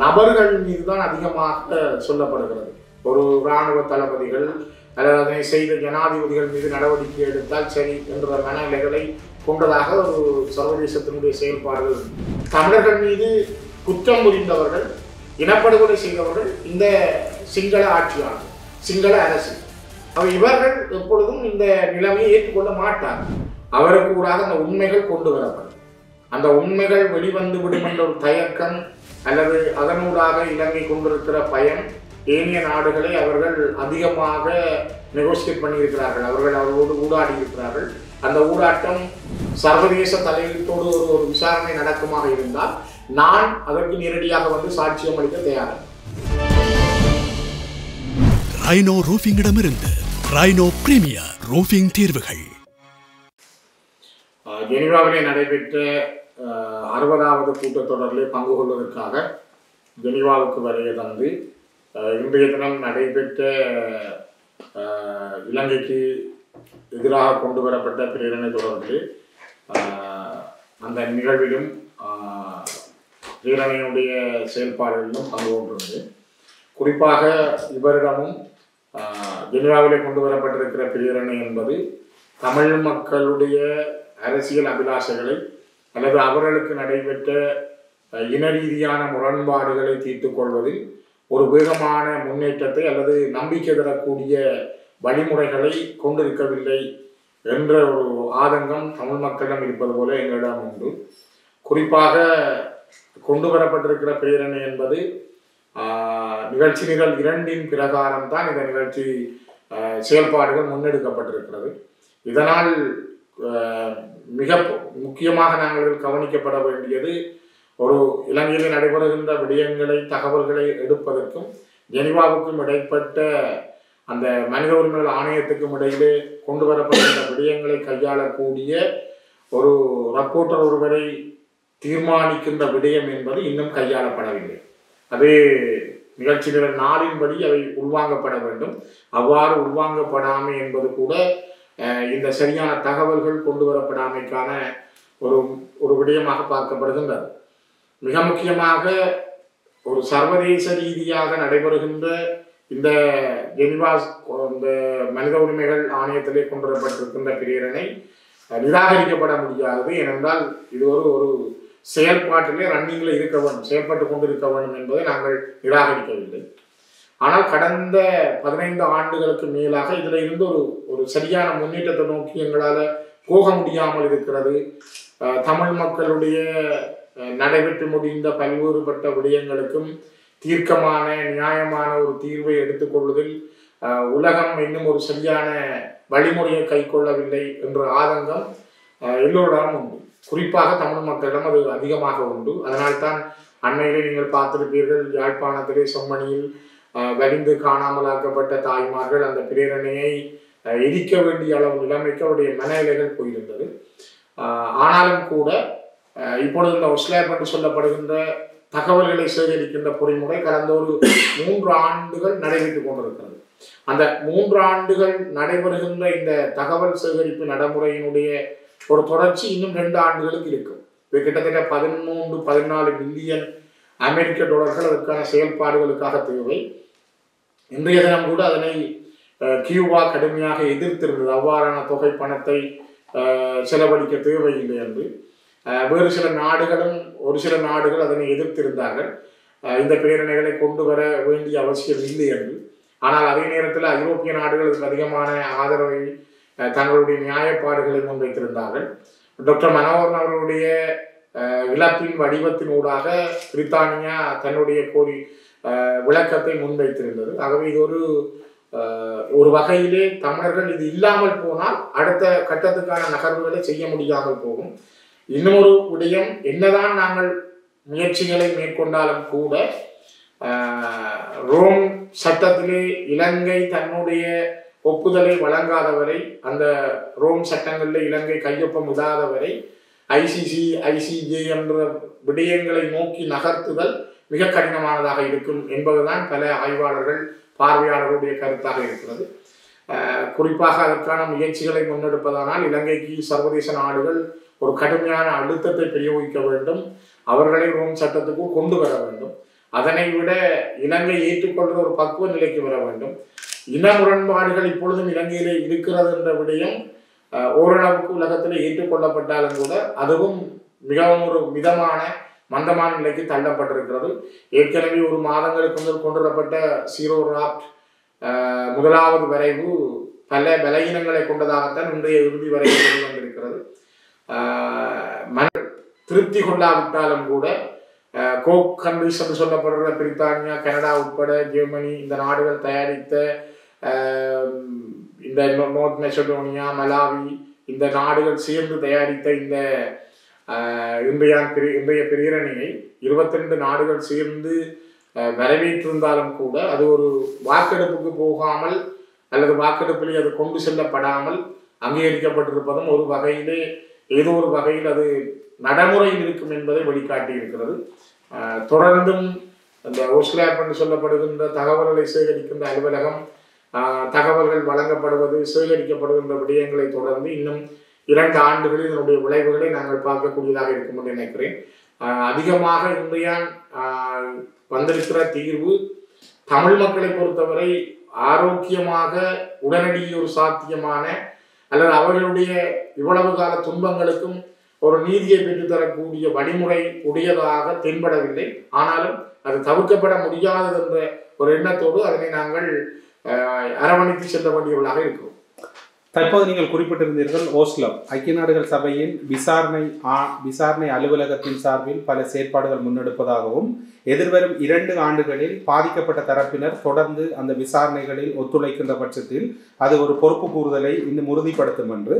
நபர்கள் மீது தான் அதிகமாக சொல்லப்படுகிறது. ஒரு இராணுவ தளபதிகள் அல்லது அதனை செய்த ஜனாதிபதிகள் மீது நடவடிக்கை எடுத்தால் சரி என்ற மனநிலைகளை கொண்டதாக ஒரு சர்வதேசத்தினுடைய செயல்பாடுகள். தமிழர்கள் மீது குற்றம் புரிந்தவர்கள், இனப்படுகொலை செய்தவர்கள் இந்த சிங்கள ஆட்சியாளர், சிங்கள அரசு. இவர்கள் எப்பொழுதும் இந்த நிலைமையை ஏற்றுக்கொள்ள மாட்டார். அவருக்கு கூடாக அந்த உண்மைகள் கொண்டு வரப்படும். அந்த உண்மைகள் வெளிவந்து விடும் என்ற ஒரு தயக்கம் அல்லது அதனூடாக இலங்கை கொண்டிருக்கிற பயம் ஏனைய நாடுகளை அவர்கள் அதிகமாக நெகோசியேட் பண்ணியிருக்கிறார்கள். அவர்கள் அவரோடு ஊடாடி இருக்கிறார்கள். அந்த ஊடாட்டம் சர்வதேச தலையீட்டோடு ஒரு விசாரணை நடக்குமாக இருந்தால் நான் அதற்கு நேரடியாக வந்து சாட்சியம் அளிக்க தயாராக. ரைனோ ரூஃபிங்கிடமிருந்து ரைனோ பிரீமியர் ரூஃபிங் தீர்வுகள். ஜெனீவாவிலே நடைபெற்ற 60வது கூட்டத்தொடரிலே பங்கு கொள்வதற்காக ஜெனீவாவுக்கு வருகை தந்து இன்றைய தினம் நடைபெற்ற இலங்கைக்கு எதிராக கொண்டு வரப்பட்ட பிரேரணை தொடர்பிலே அந்த நிகழ்விலும் பிரேரணையினுடைய செயல்பாடுகளிலும் பங்கு கொண்டிருந்தது. குறிப்பாக இவரிடமும் ஜெனீவாவிலே கொண்டு வரப்பட்டிருக்கிற பிரேரணை என்பது தமிழ் மக்களுடைய அரசியல் அபிலாஷைகளை அல்லது அவர்களுக்கு நடைபெற்ற இன ரீதியான முரண்பாடுகளை தீர்த்துக் கொள்வதில் ஒரு வேகமான முன்னேற்றத்தை அல்லது நம்பிக்கை தரக்கூடிய வழிமுறைகளை கொண்டிருக்கவில்லை என்ற ஒரு ஆதங்கம் தமிழ் மக்களிடம் இருப்பது போல எங்களிடம் உண்டு. குறிப்பாக கொண்டு வரப்பட்டிருக்கிற பிரேரணை என்பது நிகழ்ச்சி நிரல் 2 பிரகாரம் தான் இந்த நிகழ்ச்சி செயல்பாடுகள் முன்னெடுக்கப்பட்டிருக்கிறது. இதனால் மிக முக்கியமாக நாங்கள் கவனிக்கப்பட வேண்டியது ஒரு இலங்கையில் நடைபெறுகின்ற விடயங்களை தகவல்களை எடுப்பதற்கும் ஜெனீவாவுக்கும் இடைப்பட்ட அந்த மனித உரிமைகள் ஆணையத்துக்கும் இடையிலே கொண்டு வரப்படுகின்ற விடயங்களை கையாளக்கூடிய ஒரு ரிப்போர்ட்டர் ஒருவரை தீர்மானிக்கின்ற விடயம் என்பது இன்னும் கையாளப்படவில்லை. அது நிகழ்ச்சி நிரல் 4 அவை உள்வாங்கப்பட வேண்டும். அவ்வாறு உள்வாங்கப்படாமை என்பது கூட இந்த சரியான தகவல்கள் கொண்டு வரப்படாமைக்கான ஒரு விடயமாக பார்க்கப்படுகின்றது. மிக முக்கியமாக ஒரு சர்வதேச ரீதியாக நடைபெறுகின்ற இந்த ஜெனீவா இந்த மனித உரிமைகள் ஆணையத்திலே கொண்டு வரப்பட்டிருக்கின்ற பிரேரணை நிராகரிக்கப்பட முடியாது. ஏனென்றால் இது ஒரு செயல்பாட்டிலே ரன்னிங்கில் இருக்க வேண்டும், செயல்பட்டு கொண்டிருக்க வேண்டும் என்பதை நாங்கள் நிராகரிக்கவில்லை. ஆனால் கடந்த 15 ஆண்டுகளுக்கு மேலாக இதில் இருந்து ஒரு சரியான முன்னேற்றத்தை நோக்கி எங்களால் போக முடியாமல் இருக்கிறது. தமிழ் மக்களுடைய நடைபெற்று முடிந்த பல்வேறுபட்ட விடயங்களுக்கும் தீர்க்கமான நியாயமான ஒரு தீர்வை எடுத்துக்கொள்வதில் உலகம் இன்னும் ஒரு சரியான வழிமுறையை கைக்கொள்ளவில்லை என்ற ஆதங்கம் எல்லோரிடம் உண்டு. குறிப்பாக தமிழ் மக்களிடம் அது அதிகமாக உண்டு. அதனால்தான் அண்மையிலே நீங்கள் பார்த்திருப்பீர்கள், யாழ்ப்பாணத்திலே செம்மணியில் வலிந்து காணாமலாக்கப்பட்ட தாய்மார்கள் அந்த பிரேரணையை எரிக்க வேண்டிய அளவு நிலைமைக்கு அவருடைய மனநிலைகள் போயிருந்தது. ஆனாலும் கூட இப்பொழுது இந்த ஒஸ்லேப் என்று சொல்லப்படுகின்ற தகவல்களை சேகரிக்கின்ற பொறிமுறை கடந்த ஒரு 3 ஆண்டுகள் நடைபெற்றுக் கொண்டிருக்கிறது. அந்த 3 ஆண்டுகள் நடைபெறுகின்ற இந்த தகவல் சேகரிப்பு நடைமுறையினுடைய ஒரு தொடர்ச்சி இன்னும் 2 ஆண்டுகளுக்கு இருக்கும். இது கிட்டத்தட்ட 13-14 பில்லியன் அமெரிக்க டாலர்கள் அதற்கான செயல்பாடுகளுக்காக தேவை. இன்றைய தினம் கூட அதனை கியூபா கடுமையாக எதிர்த்திருந்தது. அவ்வாறான தொகை பணத்தை செலவழிக்க தேவையில்லை என்று வேறு சில நாடுகளும் ஒரு சில நாடுகள் அதனை எதிர்த்திருந்தார்கள். இந்த பிரேரணைகளை கொண்டு வர வேண்டிய அவசியம் இல்லை என்று. ஆனால் அதே நேரத்தில் ஐரோப்பிய நாடுகள் அதற்கு அதிகமான ஆதரவை தங்களுடைய நியாயப்பாடுகளை முன்வைத்திருந்தார்கள். டாக்டர் மனோகரன் அவர்களுடைய இழப்பின் வடிவத்தினூடாக பிரித்தானியா தன்னுடைய விளக்கத்தை முன்வைத்திருந்தது. ஆகவே இது ஒரு வகையிலே தமிழர்கள் இது இல்லாமல் போனால் அடுத்த கட்டத்துக்கான நகர்வுகளை செய்ய முடியாமல் போகும். இன்னொரு விடயம், என்னதான் நாங்கள் முயற்சிகளை மேற்கொண்டாலும் கூட ரோம் சட்டத்திலே இலங்கை தன்னுடைய ஒப்புதலை வழங்காதவரை, அந்த ரோம் சட்டங்களில் இலங்கை கையொப்பம் இடாதவரை ஐசிஜே என்ற விடயங்களை நோக்கி நகர்த்துதல் மிக கடினமானதாக இருக்கும் என்பதுதான் பல ஆய்வாளர்கள் பார்வையாளர்களுடைய கருத்தாக இருக்கிறது. குறிப்பாக அதற்கான முயற்சிகளை முன்னெடுப்பதானால் இலங்கைக்கு சர்வதேச நாடுகள் ஒரு கடுமையான அழுத்தத்தை பிரயோகிக்க வேண்டும், அவர்களை ரோம் சட்டத்துக்கு கொண்டு வர வேண்டும். அதனை விட இலங்கை ஏற்றுக்கொள்கிற ஒரு பக்குவ நிலைக்கு வர வேண்டும். இன முரண்பாடுகள் இப்பொழுதும் இலங்கையிலே இருக்கிறது என்ற விடயம் ஓரளவுக்கு உலகத்தில் ஏற்றுக்கொள்ளப்பட்டாலும் கூட அதுவும் மிகவும் ஒரு மிதமான மந்தமான நிலைக்கு தள்ளப்பட்டிருக்கிறது. ஏற்கனவே ஒரு மாதங்களுக்கு முதல் கொண்டு வரப்பட்ட ஜீரோ டிராஃப்ட் முதலாவது வரைவு பல பலகீனங்களை கொண்டதாகத்தான் இன்றைய இறுதி வரைவு கொண்டு வந்திருக்கிறது. திருப்தி கொள்ளாவிட்டாலும் கூட கோக் கண்ட்ரிஸ் என்று சொல்லப்படுற பிரித்தானியா, கனடா உட்பட ஜெர்மனி இந்த நாடுகள் தயாரித்த இந்த நோர்த் மெசடோனியா, மலாவி இந்த நாடுகள் சேர்ந்து தயாரித்த இந்த இன்றைய பிரேரணையை 22 நாடுகள் சேர்ந்து வரவேற்றிருந்தாலும் கூட அது ஒரு வாக்கெடுப்புக்கு போகாமல் அல்லது வாக்கெடுப்பிலே அது கொண்டு செல்லப்படாமல் அங்கீகரிக்கப்பட்டிருப்பதும் ஒரு வகையிலே ஏதோ ஒரு வகையில் அது நடைமுறையில் இருக்கும் என்பதை வெளிக்காட்டி இருக்கிறது. தொடர்ந்தும் இந்த ஓஸ்லாப் என்று சொல்லப்படுகின்ற தகவல்களை சேகரிக்கின்ற அலுவலகம் தகவல்கள் வழங்கப்படுவது சேகரிக்கப்படுகின்ற விடயங்களை தொடர்ந்து இன்னும் 2 ஆண்டுகளில் இதனுடைய விளைவுகளை நாங்கள் பார்க்கக்கூடியதாக இருக்கும் என்று நினைக்கிறேன். அதிகமாக இன்றைய வந்திருக்கிற தீர்வு தமிழ் மக்களை பொறுத்தவரை ஆரோக்கியமாக உடனடி ஒரு சாத்தியமான அல்லது அவர்களுடைய இவ்வளவு கால துன்பங்களுக்கும் ஒரு நீதியை பெற்றுத்தரக்கூடிய வழிமுறை உடையதாக தென்படவில்லை. ஆனாலும் அது தவிர்க்கப்பட முடியாதது என்ற ஒரு எண்ணத்தோடு அதனை நாங்கள் அரவணைத்து செல்ல வேண்டியவர்களாக இருக்கிறோம். தற்போது நீங்கள் குறிப்பிட்டிருந்தீர்கள் ஓஸ்லோ ஐக்கிய நாடுகள் சபையின் விசாரணை அலுவலகத்தின் சார்பில் பல செயற்பாடுகள் முன்னெடுப்பதாகவும் எதிர்வரும் 2 ஆண்டுகளில் பாதிக்கப்பட்ட தரப்பினர் தொடர்ந்து அந்த விசாரணைகளில் ஒத்துழைக்கின்ற பட்சத்தில் அது ஒரு பொறுப்பு கூறுதலை இன்னும் உறுதிப்படுத்தும் என்று.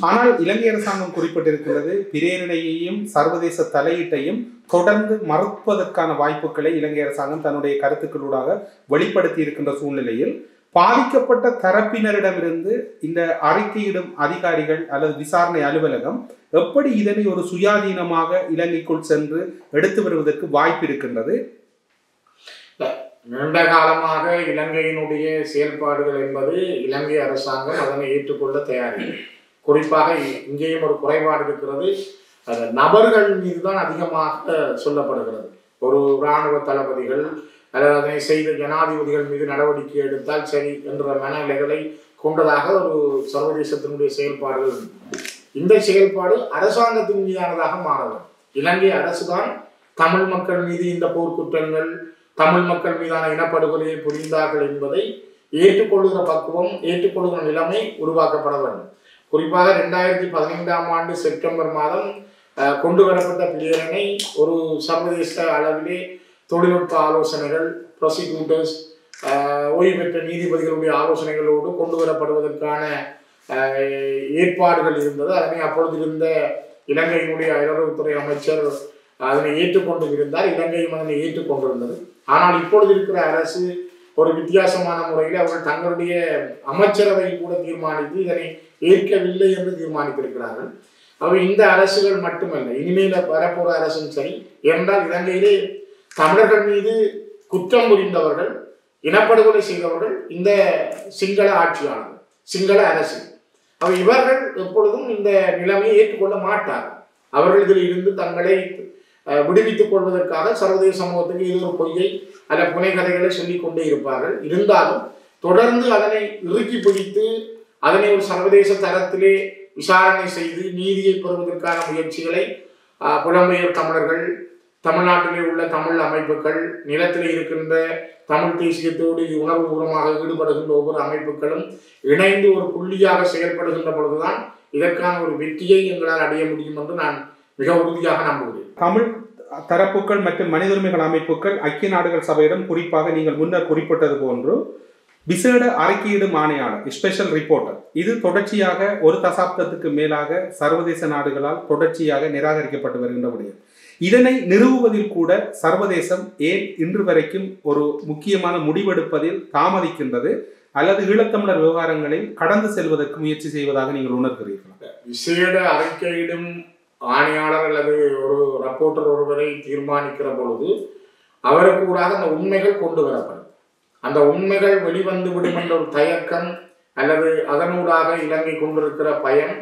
ஆனால் இலங்கை அரசாங்கம் குறிப்பிட்டிருக்கிறது பிரேரணையையும் சர்வதேச தலையீட்டையும் தொடர்ந்து மறுப்பதற்கான வாய்ப்புகளை இலங்கை அரசாங்கம் தன்னுடைய கருத்துக்களூடாக வெளிப்படுத்தி இருக்கின்ற சூழ்நிலையில் பாதிக்கப்பட்ட தரப்பினரிடமிருந்து இந்த அறிக்கையிடும் அதிகாரிகள் அல்லது விசாரணை அலுவலகம் எப்படி இதனை ஒரு சுயாதீனமாக இலங்கைக்குள் சென்று எடுத்து வருவதற்கு வாய்ப்பு இருக்கின்றது? நீண்ட காலமாக இலங்கையினுடைய செயல்பாடுகள் என்பது இலங்கை அரசாங்கம் அதனை ஏற்றுக்கொள்ள தயாரில்லை. குறிப்பாக இங்கேயும் ஒரு குறைபாடு இருக்கிறது. நபர்கள் மீதுதான் அதிகமாக சொல்லப்படுகிறது. ஒரு இராணுவ தளபதிகள் அல்லது அதனை செய்த ஜனாதிபதிகள் மீது நடவடிக்கை எடுத்தால் சரி என்ற மனநிலைகளை கொண்டதாக ஒரு சர்வதேசத்தினுடைய செயல்பாடுகள். இந்த செயல்பாடு அரசாங்கத்தின் மீதானதாக மாறலாம். இலங்கை அரசுதான் தமிழ் மக்கள் மீது இந்த போர்க்குற்றங்கள் தமிழ் மக்கள் மீதான இனப்படுகொலையை புரிந்தார்கள் என்பதை ஏற்றுக்கொள்ளுகிற பக்குவம் ஏற்றுக்கொள்ளுகிற நிலைமை உருவாக்கப்பட வேண்டும். குறிப்பாக 2015ஆம் ஆண்டு செப்டம்பர் மாதம் கொண்டு வரப்பட்ட பிரேரணை ஒரு சர்வதேச அளவிலே தொழில்நுட்ப ஆலோசனைகள், ப்ராசிக்யூட்டர்ஸ், ஓய்வு பெற்ற நீதிபதிகளுடைய ஆலோசனைகளோடு கொண்டு வரப்படுவதற்கான ஏற்பாடுகள் இருந்தது. அதனை அப்பொழுது இருந்த இலங்கையினுடைய வெளியுறவுத்துறை அமைச்சர் அதனை ஏற்றுக்கொண்டு இருந்தார். இலங்கையும் அதனை ஏற்றுக்கொண்டிருந்தது. ஆனால் இப்பொழுது இருக்கிற அரசு ஒரு வித்தியாசமான முறையில் அவர்கள் தங்களுடைய அமைச்சரவை கூட தீர்மானித்து இதனை ஏற்கவில்லை என்று தீர்மானித்திருக்கிறார்கள். அவை இந்த அரசுகள் மட்டுமல்ல, இனிமேல் வரப்போற அரசும் சரி. என்றால் இலங்கையிலே தமிழர்கள் மீது குற்றம் புரிந்தவர்கள், இனப்படுகொலை செய்தவர்கள் இந்த சிங்கள ஆட்சியாளர்கள், சிங்கள அரசு. இவர்கள் எப்பொழுதும் இந்த நிலைமையை ஏற்றுக்கொள்ள மாட்டார்கள். அவர்கள் இதில் இருந்து தங்களை விடுவித்துக் கொள்வதற்காக சர்வதேச சமூகத்துக்கு இது ஒரு பொய்யை அல்ல புனைகதைகளை சொல்லிக் கொண்டே இருப்பார்கள். இருந்தாலும் தொடர்ந்து அதனை இறுக்கி பிடித்து அதனை ஒரு சர்வதேச தரத்திலே விசாரணை செய்து நீதியை பெறுவதற்கான முயற்சிகளை புலம்பெயர் தமிழர்கள், தமிழ்நாட்டிலே உள்ள தமிழ் அமைப்புகள், நிலத்தில் இருக்கின்ற தமிழ் தேசியத்தோடு உணர்வுபூர்வமாக ஈடுபடுகின்ற ஒவ்வொரு அமைப்புகளும் இணைந்து ஒரு புள்ளியாக செயல்படுகின்ற பொழுதுதான் இதற்கான ஒரு வெற்றியை எங்களால் அடைய முடியும் என்று நான் மிக உறுதியாக நம்புகிறேன். தமிழ் தரப்புகள் மற்றும் மனித உரிமைகள் அமைப்புகள் ஐக்கிய நாடுகள் சபையிடம் குறிப்பாக நீங்கள் முன்னர் குறிப்பிட்டது போன்று விசேட அறிக்கையிடும் ஆணையாளர், ஸ்பெஷல் ரிப்போர்ட்டர், இது தொடர்ச்சியாக ஒரு தசாப்தத்துக்கு மேலாக சர்வதேச நாடுகளால் தொடர்ச்சியாக நிராகரிக்கப்பட்டு வருகின்ற விடயம். இதனை நிறுவுவதில் கூட சர்வதேசம் ஏன் இன்று வரைக்கும் ஒரு முக்கியமான முடிவெடுப்பதில் தாமதிக்கின்றது அல்லது ஈழத்தமிழர் விவகாரங்களில் கடந்து செல்வதற்கு முயற்சி செய்வதாக நீங்கள் உணர்கிறீர்களா? விசேட அறிக்கையிடும் ஆணையாளர் அல்லது ஒரு ரிப்போர்ட்டர் ஒருவரை தீர்மானிக்கிற பொழுது அவருக்கு கூட அந்த உண்மைகள் கொண்டு வரப்படும். அந்த உண்மைகள் வெளிவந்து விடும் என்ற ஒரு தயக்கம் அல்லது அதனூடாக இலங்கை கொண்டிருக்கிற பயம்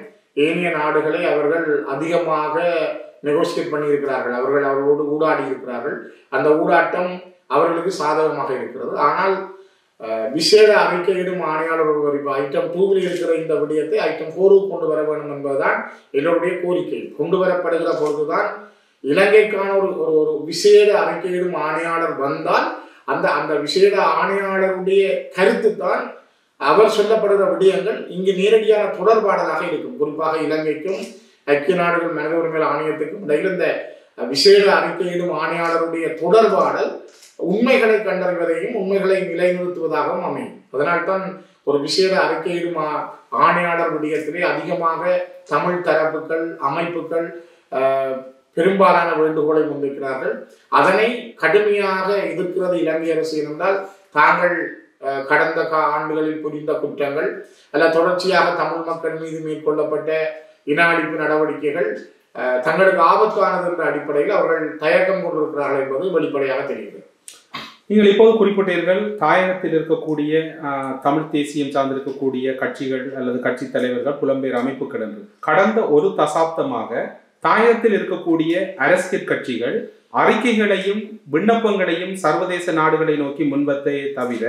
ஏனைய நாடுகளை அவர்கள் அதிகமாக நெகோசியேட் பண்ணியிருக்கிறார்கள். அவர்களோடு ஊடாடி இருக்கிறார்கள். அந்த ஊடாட்டம் அவர்களுக்கு சாதகமாக இருக்கிறது. ஆனால் விசேட அறிக்கையிடும் ஆணையாளர் ஒருவர் இப்போ ஐட்டம் 2 இருக்கிற இந்த விடயத்தை ஐட்டம் 4 கொண்டு வர வேண்டும் என்பதுதான் எல்லோருடைய கோரிக்கை. கொண்டு வரப்படுகிற பொழுதுதான் இலங்கைக்கான ஒரு விசேட அறிக்கையிடும் ஆணையாளர் வந்தால் அந்த அந்த விசேட ஆணையாளருடைய கருத்து தான் அவர் சொல்லப்படுகிற விடயங்கள் இங்கு நேரடியான தொடர்பாடலாக இருக்கும். குறிப்பாக இலங்கைக்கும் ஐக்கிய நாடுகள் மனித உரிமைகள் ஆணையத்துக்கும் இடையில் இந்த விசேட அறிக்கையிடும் ஆணையாளருடைய தொடர்பாடல் உண்மைகளை கண்டறிவதையும் உண்மைகளை நிலைநிறுத்துவதாகவும் அமையும். அதனால்தான் ஒரு விசேட அறிக்கையிடும் ஆணையாளர் விடயத்திலே அதிகமாக தமிழ் தரப்புகள் அமைப்புகள் பெரும்பாலான வேண்டுகோளை முன்வைக்கிறார்கள். அதனை கடுமையாக எதிர்க்கிறது இலங்கை அரசு. என்றால் தாங்கள் கடந்த ஆண்டுகளில் புரிந்த குற்றங்கள் அல்ல தொடர்ச்சியாக தமிழ் மக்கள் மீது மேற்கொள்ளப்பட்ட இன அழிப்பு நடவடிக்கைகள் தங்களுக்கு ஆபத்தானது என்ற அடிப்படையில் அவர்கள் தயக்கம் கொண்டிருக்கிறார்கள் என்பது வெளிப்படையாக தெரிகிறது. நீங்கள் இப்போது குறிப்பிட்டீர்கள் தாயகத்தில் இருக்கக்கூடிய தமிழ் தேசியம் சார்ந்திருக்கக்கூடிய கட்சிகள் அல்லது கட்சி தலைவர்கள் புலம்பெயர் அமைப்புகள் என்று கடந்த ஒரு தசாப்தமாக தாயகத்தில் இருக்கக்கூடிய அரசியல் கட்சிகள் அறிக்கைகளையும் விண்ணப்பங்களையும் சர்வதேச நாடுகளை நோக்கி முன்வத்தை தவிர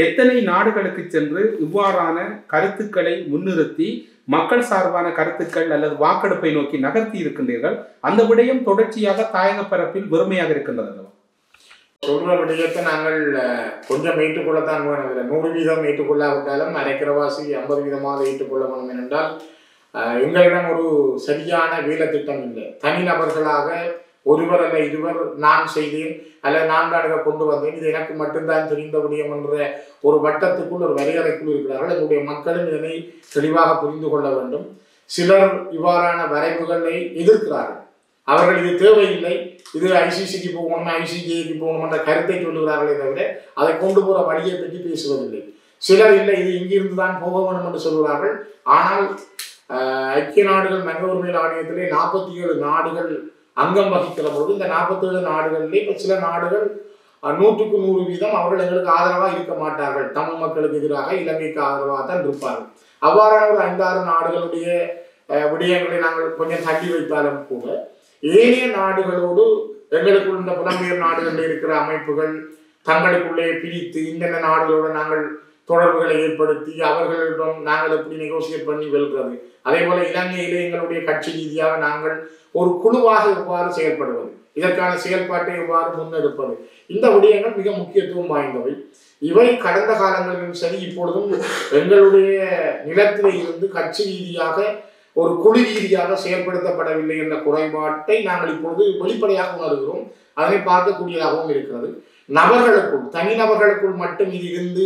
எத்தனை நாடுகளுக்கு சென்று இவ்வாறான கருத்துக்களை முன்னிறுத்தி மக்கள் சார்பான கருத்துக்கள் அல்லது வாக்கெடுப்பை நோக்கி நகர்த்தி இருக்கின்றீர்கள்? அந்த விடயம் தொடர்ச்சியாக தாயக பரப்பில் வெறுமையாக இருக்கின்றது. சொல்ற விடயத்தை நாங்கள் கொஞ்சம் ஏற்றுக்கொள்ளத்தான் வேணும். 100% ஏற்றுக்கொள்ளாவிட்டாலும் அரைக்கிறவாசி 50% ஏற்றுக்கொள்ள வேணும். ஏனென்றால் எங்களிடம் ஒரு சரியான வேலை திட்டம் இல்லை. தனிநபர்களாக ஒருவர் அல்ல இருவர் நான் செய்தேன் அல்ல நான் தான் கொண்டு வந்தேன், இது எனக்கு மட்டும்தான் தெரிந்த விடயம் என்ற ஒரு வட்டத்துக்குள் ஒரு வரையறைக்குள் இருக்கிறார்கள். எங்களுடைய மக்களும் இதனை தெளிவாக புரிந்து கொள்ள வேண்டும். சிலர் இவ்வாறான வரைவுகளை எதிர்க்கிறார்கள். அவர்கள் இது தேவையில்லை, இது ஐசிசிக்கு போகணும் ஐசிஜேக்கு போகணும் என்ற கருத்தை சொல்லுகிறார்களே தவிர அதை கொண்டு போகிற வழியை பற்றி பேசுவதில்லை. சிலர் இல்லை இது இங்கிருந்து தான் போக வேண்டும் என்று சொல்கிறார்கள். ஆனால் ஐக்கிய நாடுகள் மனித உரிமைகள் ஆணையத்திலே 47 நாடுகள் அங்கம் வகிக்கிற போது இந்த 47 நாடுகளிலே இப்போ சில நாடுகள் 100% அவர்கள் எங்களுக்கு ஆதரவாக இருக்க மாட்டார்கள். தமிழ் மக்களுக்கு எதிராக இலங்கைக்கு ஆதரவாக தான் இருப்பார்கள். அவ்வாறான ஒரு 5-6 நாடுகளுடைய விடயங்களை நாங்கள் கொஞ்சம் தள்ளி வைத்தாலும் கூட ஏனைய நாடுகளோடு எங்களுக்குள் இந்த புலம்பெயர் நாடுகளில் இருக்கிற அமைப்புகள் தங்களுக்குள்ளே பிரித்து இந்த நாடுகளோடு நாங்கள் தொடர்புகளை ஏற்படுத்தி அவர்களிடம் நாங்கள் எப்படி நெகோசியேட் பண்ணி வெல்கிறது. அதே போல இலங்கையிலே எங்களுடைய கட்சி ரீதியாக நாங்கள் ஒரு குழுவாக எவ்வாறு செயல்படுவது, இதற்கான செயல்பாட்டை எவ்வாறு முன்னெடுப்பது, இந்த விடயங்கள் மிக முக்கியத்துவம் வாய்ந்தவை. இவை கடந்த காலங்களிலும் சரி இப்பொழுதும் எங்களுடைய நிலத்திலே இருந்து கட்சி ரீதியாக ஒரு குழு ரீதியாக செயல்படுத்தப்படவில்லை என்ற குறைபாட்டை நாங்கள் இப்பொழுது வெளிப்படையாக உணர்கிறோம். அதனை பார்க்கக்கூடியதாகவும் இருக்கிறது. நபர்களுக்குள் தனிநபர்களுக்குள் மட்டும் இது இருந்து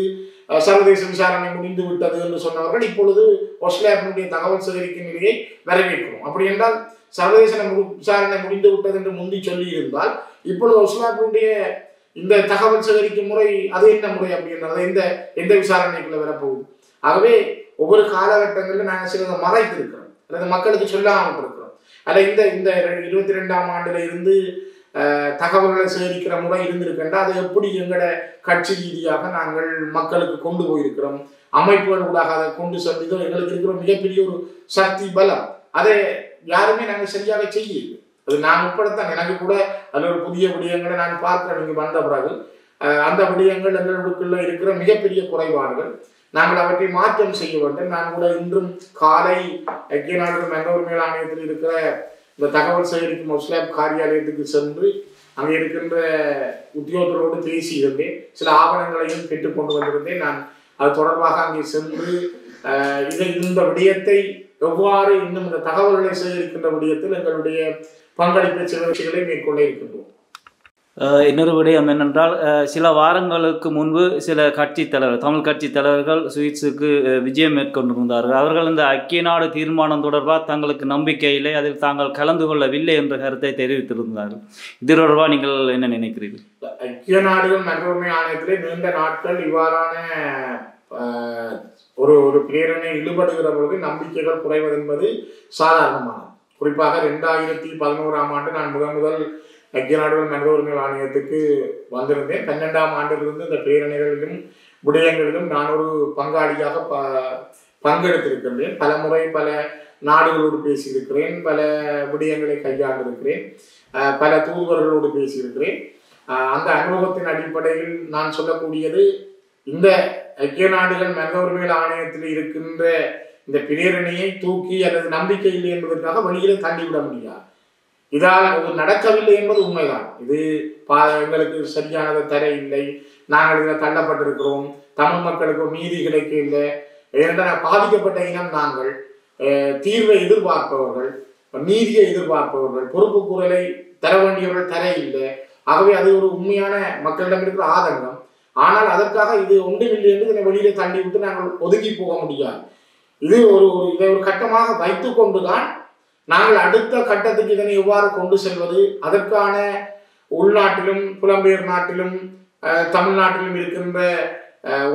சர்வதேச விசாரணை முடிந்து விட்டது என்று சொன்னவர்கள் இப்பொழுது ஒஸ்லாப்பினுடைய தகவல் சேகரிக்கும் நிலையை வரவேற்கிறோம். அப்படி என்றால் சர்வதேச விசாரணை முடிந்து விட்டது என்று முந்தி சொல்லி இருந்தால் இப்பொழுது ஒஸ்லாப்பினுடைய இந்த தகவல் சேகரிக்கும் முறை அது என்ன முறை அப்படின்றத எந்த விசாரணைக்குள்ள வரப்போகுது. ஆகவே ஒவ்வொரு காலகட்டங்களில் நாங்கள் சிலதை மறைத்திருக்கிறோம் அல்லது மக்களுக்கு சொல்லாமல் இருக்கிறோம். அல்ல இந்த 22ஆம் ஆண்டுல இருந்து தகவல்களை சேகரிக்கிற முறை இருந்திருக்கின்றா அதை எப்படி எங்களோட கட்சி ரீதியாக நாங்கள் மக்களுக்கு கொண்டு போயிருக்கிறோம், அமைப்புகள் ஊடாக அதை கொண்டு சென்றதோ எங்களுக்கு இருக்கிற மிகப்பெரிய ஒரு சக்தி பலம். அதை யாருமே நாங்கள் சரியாக செய்யல. அது நான் உட்படத்தான் எனக்கு கூட அதில் ஒரு புதிய விடயங்களை நான் பார்க்கிறேன். நீங்கள் வந்த பிறகு அந்த விடயங்கள் எங்களுக்குள்ள இருக்கிற மிகப்பெரிய குறைபாடுகள், நாங்கள் அவற்றை மாற்றம் செய்ய வேண்டும். நான் கூட இன்றும் காலை ஐக்கிய நாடுகள் மனித உரிமைகள் ஆணையத்தில் இருக்கிற இந்த தகவல் சேகரிக்கும் ஒஸ்லாப் காரியாலயத்துக்கு சென்று அங்கே இருக்கின்ற உத்தியோகத்தரோடு பேசியிருந்தேன். சில ஆவணங்களையும் பெற்றுக்கொண்டு வந்திருந்தேன். நான் அது தொடர்பாக அங்கே சென்று இந்த விடயத்தை எவ்வாறு இன்னும் இந்த தகவல்களை சேகரிக்கின்ற விடயத்தில் எங்களுடைய பங்களிப்பை சில விஷயங்களை மேற்கொள்ள இருக்கின்றோம். இன்னொரு விடயம் என்னென்றால் சில வாரங்களுக்கு முன்பு சில தமிழ் கட்சி தலைவர்கள் சுவிட்சுக்கு விஜயம் மேற்கொண்டிருந்தார்கள். அவர்கள் இந்த ஐக்கிய நாடு தீர்மானம் தொடர்பாக தங்களுக்கு நம்பிக்கை இல்லை, அதில் தாங்கள் கலந்து கொள்ளவில்லை என்ற கருத்தை தெரிவித்திருந்தார்கள். இது தொடர்பாக நீங்கள் என்ன நினைக்கிறீர்கள்? ஐக்கிய நாடுகள் மனித உரிமை ஆணையத்திலே நீண்ட நாட்கள் இவ்வாறான ஒரு பிரேரணை ஈடுபடுகிற பொழுது நம்பிக்கைகள் குறைவது என்பது சாதாரணமானது. குறிப்பாக 2011ஆம் ஆண்டு நான் முதல் ஐக்கிய நாடுகள் மனித உரிமைகள் ஆணையத்துக்கு வந்திருந்தேன். 12ஆம் ஆண்டிலிருந்து இந்த பேரணிகளிலும் விடயங்களிலும் நான் ஒரு பங்காளியாக பங்கெடுத்திருக்கின்றேன். பல முறை பல நாடுகளோடு பேசியிருக்கிறேன், பல விடயங்களை கையாண்டிருக்கிறேன், பல தூதுவர்களோடு பேசியிருக்கிறேன். அந்த அனுபவத்தின் அடிப்படையில் நான் சொல்லக்கூடியது, இந்த ஐக்கிய நாடுகள் மனித உரிமைகள் ஆணையத்தில் இருக்கின்ற இந்த பிரேரணையை தூக்கி அல்லது நம்பிக்கை இல்லை என்பதற்காக வெளியிலே தள்ளிவிட முடியாது. இதால் இது நடக்கவில்லை என்பது உண்மைதான். இது எங்களுக்கு சரியானதை தர இல்லை, நாங்கள் இதில் தள்ளப்பட்டிருக்கிறோம், தமிழ் மக்களுக்கு நீதி கிடைக்க இல்லை, ஏனென்றால் பாதிக்கப்பட்ட இனம் நாங்கள், தீர்வை எதிர்பார்ப்பவர்கள், நீதியை எதிர்பார்ப்பவர்கள், பொறுப்பு குரலை தர வேண்டியவர்கள் தர இல்லை. ஆகவே அது ஒரு உண்மையான மக்களிடம் இருக்கிற ஆதங்கம். ஆனால் அதற்காக இது ஒன்றுமில்லை என்று இதனை வெளியிலே தள்ளிவிட்டு நாங்கள் ஒதுங்கி போக முடியாது. இது இதை ஒரு கட்டமாக வைத்து கொண்டுதான் நாங்கள் அடுத்த கட்டத்துக்கு இதனை எவ்வாறு கொண்டு செல்வது, அதற்கான உள்நாட்டிலும் புலம்பெயர் நாட்டிலும் தமிழ்நாட்டிலும் இருக்கின்ற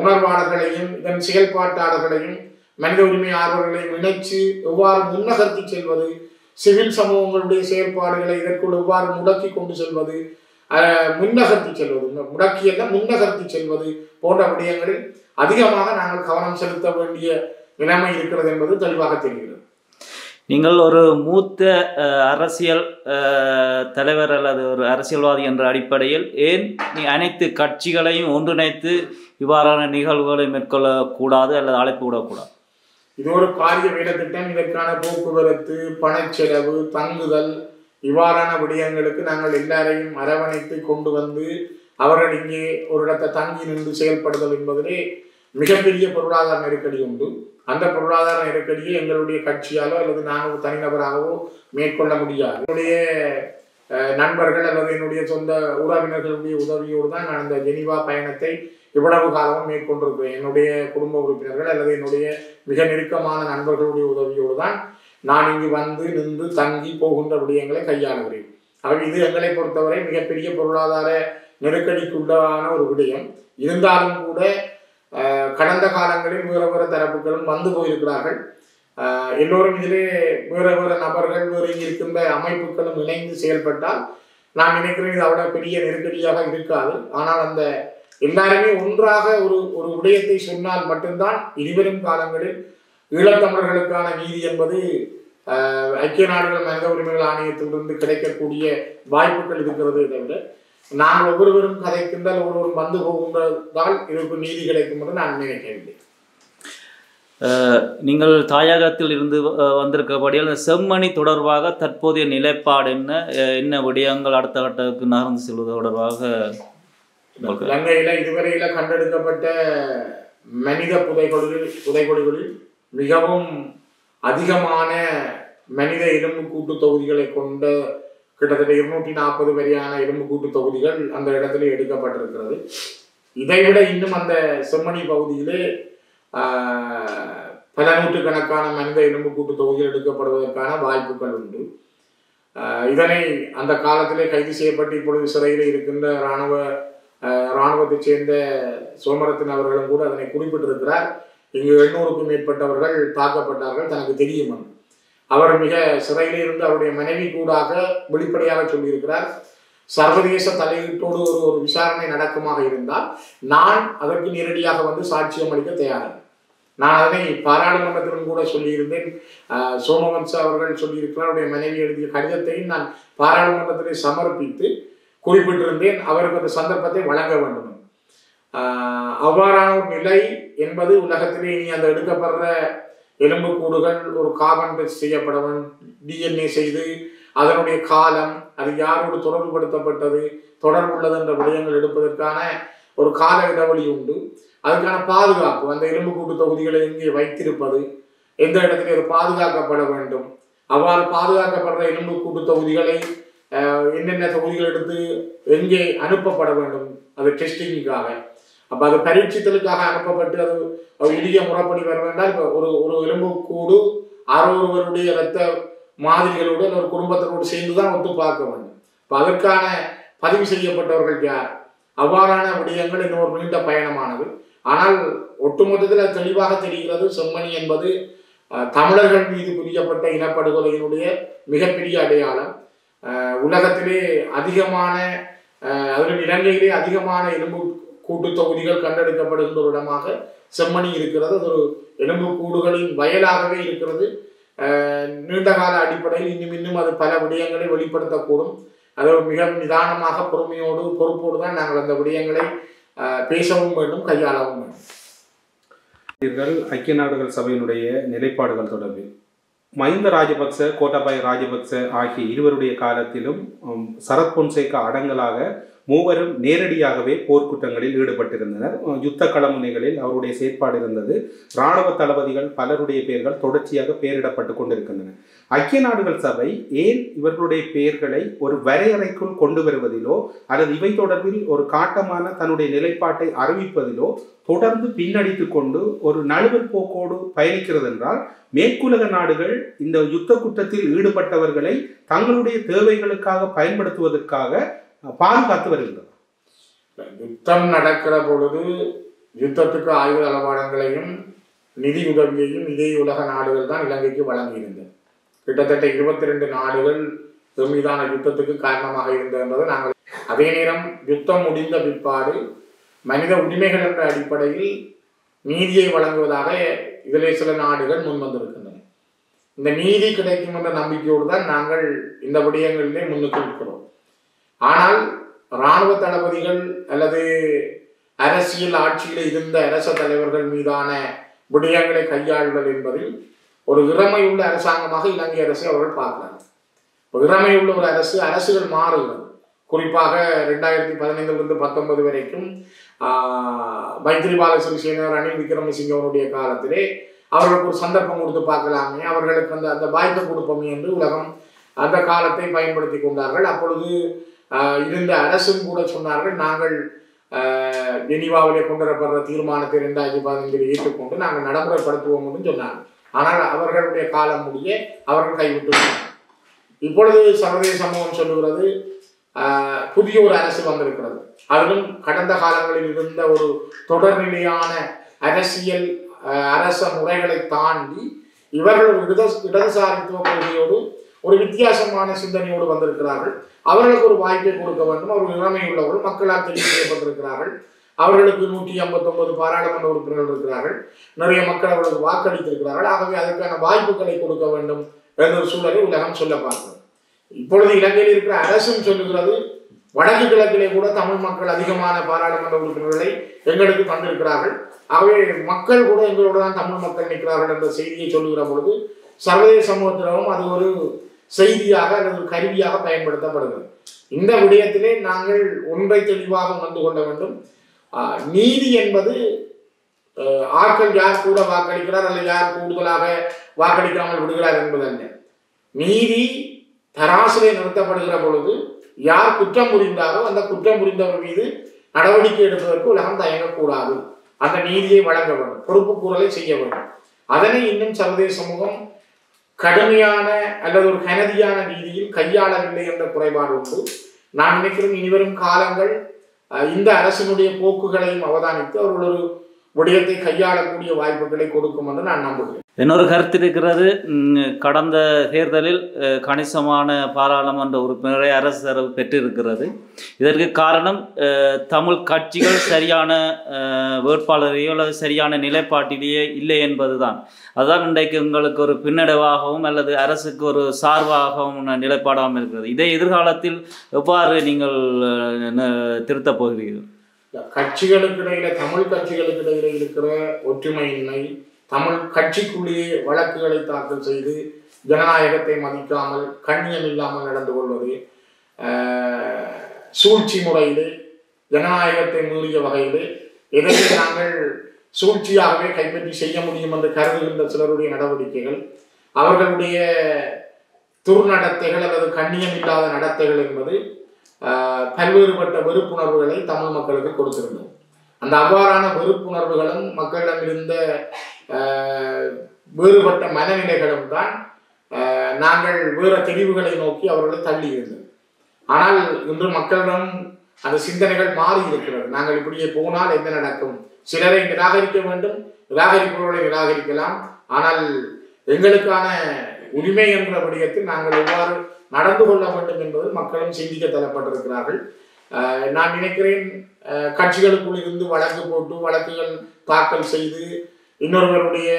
உணர்வாளர்களையும் இதன் செயல்பாட்டாளர்களையும் மனித உரிமை ஆர்வலர்களையும் இணைச்சு எவ்வாறு முன்னகர்த்தி செல்வது, சிவில் சமூகங்களுடைய செயல்பாடுகளை இதற்குள் எவ்வாறு முடக்கி கொண்டு செல்வது, முன்னகர்த்தி செல்வது, முடக்கியல்ல முன்னகர்த்தி செல்வது போன்ற விடயங்களில் அதிகமாக நாங்கள் கவனம் செலுத்த வேண்டிய நிலைமை இருக்கிறது என்பது தெளிவாக தெரிகிறது. நீங்கள் ஒரு மூத்த அரசியல் தலைவர் அல்லது ஒரு அரசியல்வாதி என்ற அடிப்படையில் ஏன் அனைத்து கட்சிகளையும் ஒன்றிணைத்து இவ்வாறான நிகழ்வுகளை மேற்கொள்ளக்கூடாது அல்லது அழைப்பு விடக்கூடாது? இது ஒரு பாரிய வேலைத்திட்டம். இதற்கான போக்குவரத்து, பணச்செலவு, தங்குதல் இவ்வாறான விடயங்களுக்கு நாங்கள் எல்லாரையும் அரவணைத்து கொண்டு வந்து அவர்கள் இங்கே ஒரு இடத்தை தங்கி நின்று செயல்படுதல் என்பதிலே மிகப்பெரிய பொருளாதார நெருக்கடி உண்டு. அந்த பொருளாதார நெருக்கடியை எங்களுடைய கட்சியாலோ அல்லது நாங்கள் தனிநபராகவோ மேற்கொள்ள முடியாது. என்னுடைய நண்பர்கள் அல்லது என்னுடைய சொந்த உறவினர்களுடைய உதவியோடு தான் நான் அந்த ஜெனீவா பயணத்தை இவ்வளவு காலமும் மேற்கொண்டிருக்கிறேன். என்னுடைய குடும்ப உறுப்பினர்கள் அல்லது என்னுடைய மிக நெருக்கமான நண்பர்களுடைய உதவியோடு தான் நான் இங்கு வந்து நின்று தங்கி போகின்ற விடயங்களை கையாளுகிறேன். ஆகவே இது எங்களை பொறுத்தவரை மிகப்பெரிய பொருளாதார நெருக்கடிக்குள்ளான ஒரு விடயம். இருந்தாலும் கூட கடந்த காலங்களில் வேறு வேறு தரப்புகளும் வந்து போயிருக்கிறார்கள். எல்லோரும் இதிலே வேறு வேறு நபர்கள் வேறு இருக்கின்ற அமைப்புகளும் இணைந்து செயல்பட்டால் நான் நினைக்கிறேன் இது அவ்வளவு பெரிய நெருக்கடியாக இருக்காது. ஆனால் அந்த எல்லாருமே ஒன்றாக ஒரு விடயத்தை சொன்னால் மட்டும்தான் இனிவரும் காலங்களில் ஈழத்தமிழர்களுக்கான நீதி என்பது ஐக்கிய நாடுகள் மனித உரிமைகள் ஆணையத்திலிருந்து கிடைக்கக்கூடிய வாய்ப்புகள் இருக்கிறது. தவிர நாங்கள் ஒவ்வொருவரும் கதைக்கின்றால் ஒவ்வொருவரும் வந்து போகின்றதால் இதற்கு நீதி கிடைக்கும் என்று நான் நினைக்கவில்லை. நீங்கள் தாயகத்தில் இருந்து வந்திருக்கபடியால் செம்மணி தொடர்பாக தற்போதைய நிலைப்பாடு என்ன விடயங்கள் அடுத்த கட்டத்துக்கு நகர்ந்து செல்வது தொடர்பாக? இலங்கையில இதுவரையில கண்டெடுக்கப்பட்ட மனித புதைகுழிகளில் மிகவும் அதிகமான மனித எலும்பு கூட்டு தொகுதிகளை கொண்ட கிட்டத்தட்ட 240 வரையான எலும்பு கூட்டு தொகுதிகள் அந்த இடத்துல எடுக்கப்பட்டிருக்கிறது. இதைவிட இன்னும் அந்த செம்மணி பகுதியிலே பல நூற்றுக்கணக்கான மனித எலும்பு கூட்டு தொகுதிகள் எடுக்கப்படுவதற்கான வாய்ப்புகள் உண்டு. இதனை அந்த காலத்திலே கைது செய்யப்பட்டு இப்பொழுது சிறையில் இருக்கின்ற இராணுவத்தைச் சேர்ந்த சோமரத்தின் அவர்களும் கூட அதனை குறிப்பிட்டிருக்கிறார். இங்கு 800க்கும் மேற்பட்டவர்கள் தாக்கப்பட்டார்கள், தனக்கு தெரியும். அவர் மிக சிறையிலே இருந்து அவருடைய மனைவி கூடாக வெளிப்படையாக சொல்லியிருக்கிறார், சர்வதேச தலையீட்டோடு ஒரு விசாரணை நடக்குமாக இருந்தால் நான் அதற்கு நேரடியாக வந்து சாட்சியம் அளிக்க தயாராக. நான் அதனை பாராளுமன்றத்திலும் கூட சொல்லியிருந்தேன். சோமவன்ச அவர்கள் சொல்லியிருக்கிறார், அவருடைய மனைவி எழுதிய கடிதத்தையும் நான் பாராளுமன்றத்திலே சமர்ப்பித்து குறிப்பிட்டிருந்தேன், அவருக்கு அந்த சந்தர்ப்பத்தை வழங்க வேண்டும். அவ்வாறான ஒரு நிலை என்பது உலகத்திலே இனி அந்த எடுக்கப்படுற எலும்புக்கூடுகள் ஒரு கார்பன் டெஸ்ட் செய்யப்பட வேண்டும், DNA செய்து அதனுடைய காலம், அது யாரோடு தொடர்புபடுத்தப்பட்டது, தொடர்புள்ளது என்ற விடயங்கள் எடுப்பதற்கான ஒரு கால இடைவெளி உண்டு. அதுக்கான பாதுகாப்பு, அந்த எலும்புக்கூட்டு தொகுதிகளை எங்கே வைத்திருப்பது, எந்த இடத்துல அது பாதுகாக்கப்பட வேண்டும், அவ்வாறு பாதுகாக்கப்படுற எலும்புக்கூட்டு தொகுதிகளை என்னென்ன தொகுதிகள் எடுத்து எங்கே அனுப்பப்பட வேண்டும், அது டெஸ்டிங்குக்காக. அப்போ அது பரீட்சித்தலுக்காக அனுப்பப்பட்டு அது எளிய முறைப்படி வர வேண்டாம். இப்போ ஒரு எலும்புக்கூடு ஒருவருடைய இரத்த மாதிரிகளோடு ஒரு குடும்பத்தினோடு சேர்ந்து தான் ஒத்து பார்க்க வேண்டும். இப்போ அதற்கான பதிவு செய்யப்பட்டவர்கள் யார், அவ்வாறான விடயங்கள் இன்னொரு நீண்ட பயணமானது. ஆனால் ஒட்டுமொத்தத்தில் தெளிவாக தெரிகிறது, செம்மணி என்பது தமிழர்கள் மீது புரியப்பட்ட இனப்படுகொலையினுடைய மிகப்பெரிய அடையாளம். உலகத்திலே அதிகமான, அதில் இலங்கையிலே அதிகமான எலும்பு கூட்டு தொகுதிகள் கண்டெடுக்கப்படுகின்ற ஒரு இடமாக செம்மணி இருக்கிறது. அது ஒரு எலும்பு கூடுகளின் வயலாகவே இருக்கிறது. நீண்ட கால அடிப்படையில் இன்னும் அது பல விடயங்களை வெளிப்படுத்தக்கூடும். அதை மிக நிதானமாக பொறுமையோடு பொறுப்போடு தான் நாங்கள் அந்த விடயங்களை பேசவும் வேண்டும், கையாளவும் வேண்டும். ஐக்கிய நாடுகள் சபையினுடைய நிலைப்பாடுகள் தொடர்பில் மஹிந்த ராஜபக்ச, கோட்டாபய ராஜபக்ச ஆகிய இருவருடைய காலத்திலும் சரத் பொன்சேகா அடங்கலாக மூவரும் நேரடியாகவே போர்க்குற்றங்களில் ஈடுபட்டிருந்தனர். யுத்த களமுனைகளில் அவருடைய செயற்பாடு இருந்தது. இராணுவ தளபதிகள் பலருடைய பெயர்கள் தொடர்ச்சியாக பெயரிடப்பட்டு கொண்டிருக்கின்றன. ஐக்கிய நாடுகள் சபை ஏன் இவர்களுடைய பெயர்களை ஒரு வரையறைக்குள் கொண்டு வருவதிலோ அல்லது இவை தொடர்பில் ஒரு காட்டமான தன்னுடைய நிலைப்பாட்டை அறிவிப்பதிலோ தொடர்ந்து பின்னடித்து கொண்டு ஒரு நழுவல் போக்கோடு பயணிக்கிறது என்றால், மேற்குலக நாடுகள் இந்த யுத்த குற்றத்தில் ஈடுபட்டவர்களை தங்களுடைய தேவைகளுக்காக பயன்படுத்துவதற்காக பாதுகாத்து வருகின்றன. யுத்தம் நடக்கிற பொழுது யுத்தத்துக்கு ஆயுத தளவாடங்களையும் நிதி உதவியையும் இதே உலக நாடுகள் தான் இலங்கைக்கு வழங்கியிருந்தது. கிட்டத்தட்ட 22 நாடுகள் மீதான யுத்தத்துக்கு காரணமாக இருந்தது என்பது நாங்கள். அதே நேரம் யுத்தம் முடிந்த பிற்பாடு மனித உரிமைகள் என்ற அடிப்படையில் நீதியை வழங்குவதாக இதிலே சில நாடுகள் முன்வந்திருக்கின்றன. இந்த நீதி கிடைக்கும் என்ற நம்பிக்கையோடு தான் நாங்கள் இந்த விடயங்களிலே முன்னுக்கு இருக்கிறோம். ஆனால் இராணுவ தளபதிகள் அல்லது அரசியல் ஆட்சியில் இருந்த அரச தலைவர்கள் மீதான விடயங்களை கையாளுதல் என்பதில் ஒரு இறமையுள்ள அரசாங்கமாக இலங்கை அரசை அவர்கள் பார்க்கிறாங்க. இறமையுள்ள ஒரு அரசுகள் மாறுகிறது. குறிப்பாக 2015 19 வரைக்கும் மைத்ரிபால சிறிசேன, ரணில் விக்ரமசிங்கவனுடைய காலத்திலே அவர்களுக்கு ஒரு சந்தர்ப்பம் கொடுத்து பார்க்கலாமே, அவர்களுக்கு அந்த வாய்ப்பை கொடுப்போமே என்று உலகம் அந்த காலத்தை பயன்படுத்தி கொண்டார்கள். அப்பொழுது இருந்த அரசும் கூட சொன்னார்கள், நாங்கள் ஜெனீவாவிலே கொண்டு வரப்படுற தீர்மானத்தை 2015 ஏற்றுக்கொண்டு நாங்கள் நடைமுறைப்படுத்துவோம் என்று சொன்னார்கள். ஆனால் அவர்களுடைய காலம் முடிய அவர்கள் கைவிட்டு. இப்பொழுது சர்வதேச சமூகம் சொல்லுகிறது புதிய ஒரு அரசு வந்திருக்கிறது. அதிலும் கடந்த காலங்களில் இருந்த ஒரு தொடர்நிலையான அரசியல் அரச முறைகளை தாண்டி இவர்கள் ஒரு இடதுசாரித்துவ கொள்கையோடு ஒரு வித்தியாசமான சிந்தனையோடு வந்திருக்கிறார்கள். அவர்களுக்கு ஒரு வாய்ப்பை கொடுக்க வேண்டும். அவர்கள் இளமை உள்ளவர்கள், மக்களால் தெரிவு செய்யப்பட்டிருக்கிறார்கள். அவர்களுக்கு 159 பாராளுமன்ற உறுப்பினர்கள் இருக்கிறார்கள். நிறைய மக்கள் அவர்களுக்கு வாக்களித்திருக்கிறார்கள். ஆகவே அதற்கான வாய்ப்புகளை கொடுக்க வேண்டும் என்ற ஒரு சூழலை உலகம் சொல்ல பார்க்கிறது. இப்பொழுது இலங்கையில் இருக்கிற அரசும் சொல்லுகிறது, வடக்கு கிழக்கிலே கூட தமிழ் மக்கள் அதிகமான பாராளுமன்ற உறுப்பினர்களை எங்களுக்கு தந்திருக்கிறார்கள். ஆகவே மக்கள் கூட எங்களோடு தான் தமிழ் மக்கள் நிற்கிறார்கள் என்ற செய்தியை சொல்லுகிற பொழுது சர்வதேச சமூகத்தினரும் அது ஒரு செய்தியாக அல்லது ஒரு கருவியாக பயன்படுத்தப்படுகிறது. இந்த விடயத்திலே நாங்கள் ஒன்றை தெளிவாக உணர்ந்து கொள்ள வேண்டும். நீதி என்பது ஆட்கள் யார் கூட வாக்களிக்கிறார் அல்லது யார் கூடுதலாக வாக்களிக்காமல் விடுகிறார் என்பதல்ல. நீதி தராசிலே நிறுத்தப்படுகிற பொழுது யார் குற்றம் புரிந்தாரோ அந்த குற்றம் புரிந்தவர் மீது நடவடிக்கை எடுப்பதற்கு உலகம் தயங்கக்கூடாது. அந்த நீதியை வழங்க வேண்டும், பொறுப்பு கூறலை செய்ய வேண்டும். அதனை இன்னும் சர்வதேச சமூகம் கடுமையான அல்லது ஒரு கனதியான ரீதியில் கையாளவில்லை என்ற குறைபாடு உண்டு. நான் நினைக்கிறேன் இனிவரும் காலங்கள் இந்த அரசினுடைய போக்குகளையும் அவதானித்து அவர்கள் ஒரு விடயத்தை கையாளக்கூடிய வாய்ப்புகளை கொடுக்கும் என்று நான் நம்புகிறேன். இன்னொரு கருத்து இருக்கிறது, கடந்த தேர்தலில் கணிசமான பாராளுமன்ற உறுப்பினரை அரசு பெற்றிருக்கிறது. இதற்கு காரணம் தமிழ் கட்சிகள் சரியான வேட்பாளரையோ அல்லது சரியான நிலைப்பாட்டிலேயே இல்லை என்பதுதான். அதுதான் இன்றைக்கு உங்களுக்கு ஒரு பின்னடைவாகவும் அல்லது அரசுக்கு ஒரு சார்பாகவும் நிலைப்பாடாகவும் இருக்கிறது. இதை எதிர்காலத்தில் எவ்வாறு நீங்கள் திருத்தப் போகிறீர்கள்? கட்சிகளுக்கு இடையில, தமிழ் கட்சிகளுக்கு இடையில இருக்கிற ஒற்றுமையின்மை, தமிழ் கட்சிக்குள்ளேயே வழக்குகளை தாக்கல் செய்து ஜனநாயகத்தை மதிக்காமல் கண்ணியம் இல்லாமல் நடந்து கொள்வது, சூழ்ச்சி முறையிலே ஜனநாயகத்தை மீறிய வகையிலே எதையும் நாங்கள் சூழ்ச்சியாகவே கைப்பற்றி செய்ய முடியும் என்று கருதுகின்ற சிலருடைய நடவடிக்கைகள், அவர்களுடைய துர்நடத்தைகள் அல்லது கண்ணியம் இல்லாத நடத்தைகள் என்பது பல்வேறுபட்ட வெறுப்புணர்வுகளை தமிழ் மக்களுக்கு கொடுத்திருந்தது. அந்த அவ்வாறான வெறுப்புணர்வுகளும் மக்களிடம் இருந்த வேறுபட்ட மனநிலைகளும் தான் நாங்கள் வேறு தெரிவுகளை நோக்கி அவர்களை தள்ளி இருந்தது. ஆனால் இன்று மக்களிடம் அந்த சிந்தனைகள் மாறி இருக்கிறது. நாங்கள் இப்படியே போனால் என்ன நடக்கும்? சிலரை நிராகரிக்க வேண்டும், நிராகரிப்பவர்களை நிராகரிக்கலாம். ஆனால் எங்களுக்கான உரிமை என்ற விடயத்தில் நாங்கள் எவ்வாறு நடந்து கொள்ள வேண்டும் என்பது மக்களும் சிந்திக்க தரப்பட்டிருக்கிறார்கள். நான் நினைக்கிறேன் கட்சிகளுக்குள் இருந்து வழக்கு போட்டு வழக்குகள் தாக்கல் செய்து இன்னொருவருடைய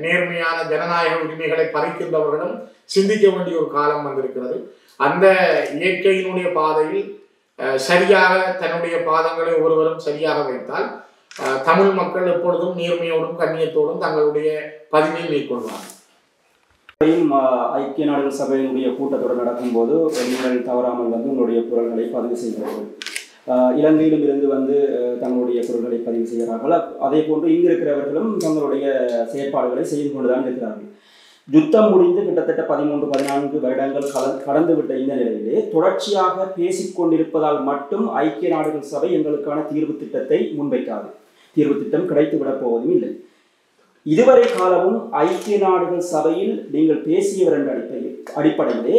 நேர்மையான ஜனநாயக உரிமைகளை பறிக்கின்றவர்களும் சிந்திக்க வேண்டிய ஒரு காலம் வந்திருக்கிறது. அந்த இயற்கையினுடைய பாதையில் சரியாக தன்னுடைய பாதங்களை ஒருவரும் சரியாக வைத்தால் தமிழ் மக்கள் எப்பொழுதும் நேர்மையோடும் கண்ணியத்தோடும் தங்களுடைய பதிவை மேற்கொள்வார்கள். ஐக்கிய நாடுகள் சபையினுடைய கூட்டத்தொடர் நடக்கும்போது நீங்கள் தவறாமல் உங்களுடைய குரல்களை பதிவு செய்கிறார்கள். இலங்கையிலும் இருந்து தங்களுடைய குரல்களை பதிவு செய்கிறார்கள். அதே போன்று இங்கு இருக்கிறவர்களும் தங்களுடைய செயற்பாடுகளை செய்து கொண்டுதான் இருக்கிறார்கள். யுத்தம் முடிந்து கிட்டத்தட்ட 13-14 வருடங்கள் கடந்துவிட்ட இந்த நிலையிலே தொடர்ச்சியாக பேசிக்கொண்டிருப்பதால் மட்டும் ஐக்கிய நாடுகள் சபை எங்களுக்கான தீர்வு திட்டத்தை முன்வைக்காது. தீர்வு திட்டம் கிடைத்துவிடப் போவதும் இல்லை. இதுவரை காலமும் ஐக்கிய நாடுகள் சபையில் நீங்கள் பேசியவர் என்ற அடிப்படையிலே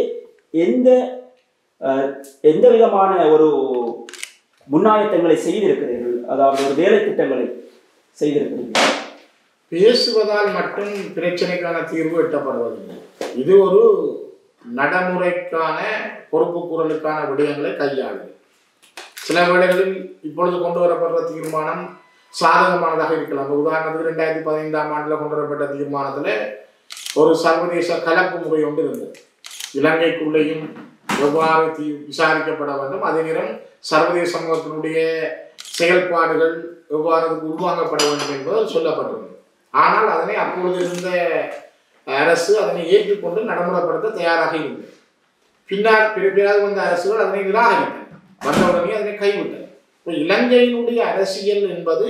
எந்த விதமான ஒரு முன்னாயத்தங்களை செய்திருக்கிறீர்கள், அதாவது ஒரு வேலை திட்டங்களை செய்திருக்கிறீர்கள்? பேசுவதால் மட்டும் பிரச்சனைக்கான தீர்வு எட்டப்படுவதில்லை. இது ஒரு நடைமுறைக்கான பொறுப்பு குரலுக்கான விடயங்களை கையாளுது. சில வேளைகளில் இப்பொழுது கொண்டு வரப்படுற தீர்மானம் சாதகமானதாக இருக்கலாம். உதாரணத்துக்கு 2015ஆம் ஆண்டில் கொண்டு வரப்பட்ட தீர்மானத்தில் ஒரு சர்வதேச கலப்பு முறை ஒன்று இருந்தது. இலங்கைக்குள்ளேயும் எவ்வாறு விசாரிக்கப்பட வேண்டும், அதே நேரம் சர்வதேச சமூகத்தினுடைய செயல்பாடுகள் எவ்வாறு உருவாக்கப்பட வேண்டும் என்பது சொல்லப்பட்டிருந்தது. ஆனால் அதனை அப்பொழுது இருந்த அரசு அதனை ஏற்றுக்கொண்டு நடைமுறைப்படுத்த தயாராக இருந்தது. பின்னர் வந்த அரசுகள் அதனை நிராகரித்தன. வந்தவுடனே அதனை கைவிட்டன. இப்போ இலங்கையினுடைய அரசியல் என்பது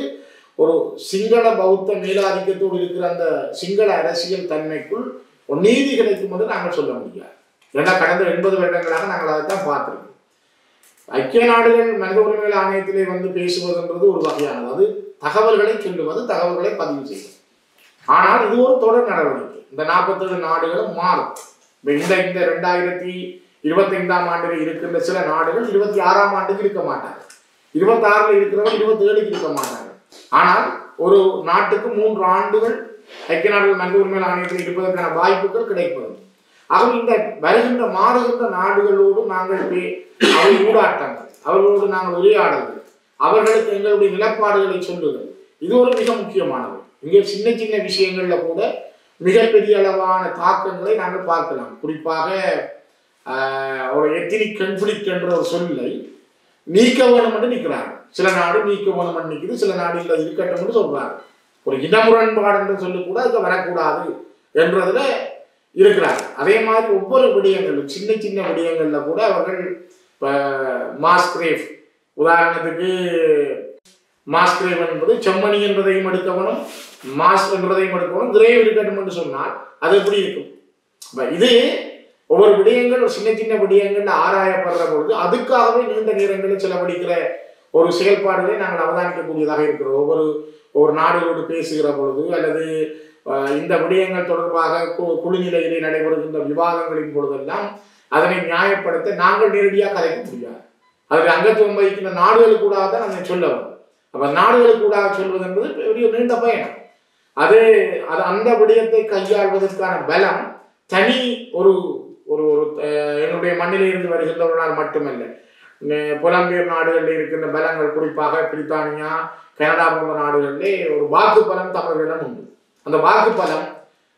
ஒரு சிங்கள பௌத்த மேலாதிக்கத்தோடு இருக்கிற அந்த சிங்கள அரசியல் தன்மைக்குள் ஒரு நீதி கிடைக்கும் என்று நாங்கள் சொல்ல முடியாது. ஏன்னா கடந்த 80 வருடங்களாக நாங்கள் அதைத்தான் பார்த்திருக்கோம். ஐக்கிய நாடுகள் மனித உரிமைகள் ஆணையத்திலே பேசுவதுன்றது ஒரு வகையானது. அது தகவல்களை சொல்லுவது, தகவல்களை பதிவு செய்வது. ஆனால் இது ஒரு தொடர் நடவடிக்கை. இந்த 47 நாடுகளும் மாறும். இந்த 2025ஆம் ஆண்டில் இருக்கின்ற சில நாடுகள் 26ஆம் ஆண்டுக்கு இருக்க மாட்டாங்க. 26ல் இருக்கிறவங்க 27க்கு இருக்க மாட்டாங்க. ஆனால் ஒரு நாட்டுக்கு 3 ஆண்டுகள் ஐக்கிய நாடுகள் மனித உரிமைகள் ஆணையத்தில் இருப்பதற்கான வாய்ப்புகள் கிடைப்பது. ஆக இந்த வருகின்ற மாறுகின்ற நாடுகளோடு நாங்கள் ஊடாட்டங்கள், அவர்களோடு நாங்கள் உரையாடல்கள், அவர்களுக்கு எங்களுடைய நிலப்பாடுகளை சொல்லுதல், இது ஒரு மிக முக்கியமானது. இங்கே சின்ன சின்ன விஷயங்கள்ல கூட மிகப்பெரிய அளவான தாக்கங்களை நாங்கள் பார்க்கலாம். குறிப்பாக ஒரு எத்தினிக் கன்ஃப்ளிக்ட் என்ற ஒரு சொல்லை நீக்க வேணும் என்று நிற்கிறாங்க. சில நாடு நீக்க வேணும் என்று நிற்குது, சில நாடு இல்லை இருக்கட்டும் என்று சொல்றாங்க. ஒரு இனமுரண்பாடு என்று சொல்லி கூட அதுக்கு வரக்கூடாது என்றதுல இருக்கிறாங்க. அதே மாதிரி ஒவ்வொரு விடயங்களும் சின்ன சின்ன விடயங்கள்ல கூட அவர்கள் மாஸ்கிரேவ், உதாரணத்துக்கு மாஸ்கிரேவ் என்பது செம்மணி என்பதையும் எடுக்கணும், மாஸ் என்பதையும் எடுக்கணும், கிரேவ் இருக்கட்டும் என்று சொன்னால் அது எப்படி இருக்கும்? இது ஒவ்வொரு விடயங்கள் ஒரு சின்ன சின்ன விடயங்கள் ஆராயப்படுற பொழுது அதுக்காகவே நீண்ட நேரங்களில் செலவழிக்கிற ஒரு செயல்பாடுகளை நாங்கள் அவதானிக்கக்கூடியதாக இருக்கிறோம். ஒவ்வொரு நாடுகளோடு பேசுகிற பொழுது அல்லது இந்த விடயங்கள் தொடர்பாக குழு நிலையிலே நடைபெறுகின்ற விவாதங்களின் பொழுதெல்லாம் அதனை நியாயப்படுத்த நாங்கள் நேரடியாக கதைக்க முடியாது. அதற்கு அங்கத்துவம் வகிக்கின்ற நாடுகளுக்கூடாக தான் அதை சொல்ல வரும். அப்போ நாடுகளுக்கூடாக சொல்வது என்பது பெரிய நீண்ட பயணம். அது அந்த விடயத்தை கையாள்வதற்கான பலம் தனி ஒரு ஒரு என்னுடைய மண்ணிலே இருந்து வருகின்றவர்களால் மட்டுமல்ல, புலம்பெயர் நாடுகளில் இருக்கின்ற பலங்கள், குறிப்பாக பிரித்தானியா, கனடா போன்ற நாடுகளிலே ஒரு வாக்கு பலம் தமிழர்களிடம் உண்டு. அந்த வாக்கு பலம்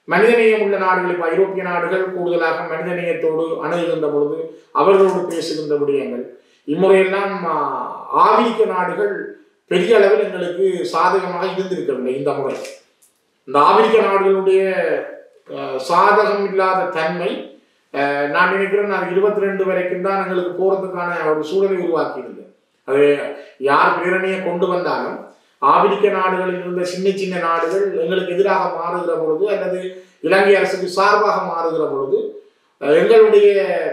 மனிதநேயம் உள்ள நாடுகள், இப்போ ஐரோப்பிய நாடுகள் கூடுதலாக மனிதநேயத்தோடு அணுகுகின்ற பொழுது அவர்களோடு பேசுகின்ற விடயங்கள், இம்முறையெல்லாம் ஆப்பிரிக்க நாடுகள் பெரிய அளவில் எங்களுக்கு சாதகமாக இருந்திருக்கவில்லை. இந்த முறை இந்த ஆப்பிரிக்க நாடுகளுடைய சாதகம் இல்லாத தன்மை நான் நினைக்கிறேன் அது 22 வரைக்கும் தான் எங்களுக்கு போறதுக்கான ஒரு சூழலை உருவாக்கியிருந்தது. அது யார் பேரணியை கொண்டு வந்தாலும் ஆப்பிரிக்க நாடுகளில் இருந்த சின்ன சின்ன நாடுகள் எங்களுக்கு எதிராக மாறுகிற பொழுது அல்லது இலங்கை அரசுக்கு சார்பாக மாறுகிற பொழுது எங்களுடைய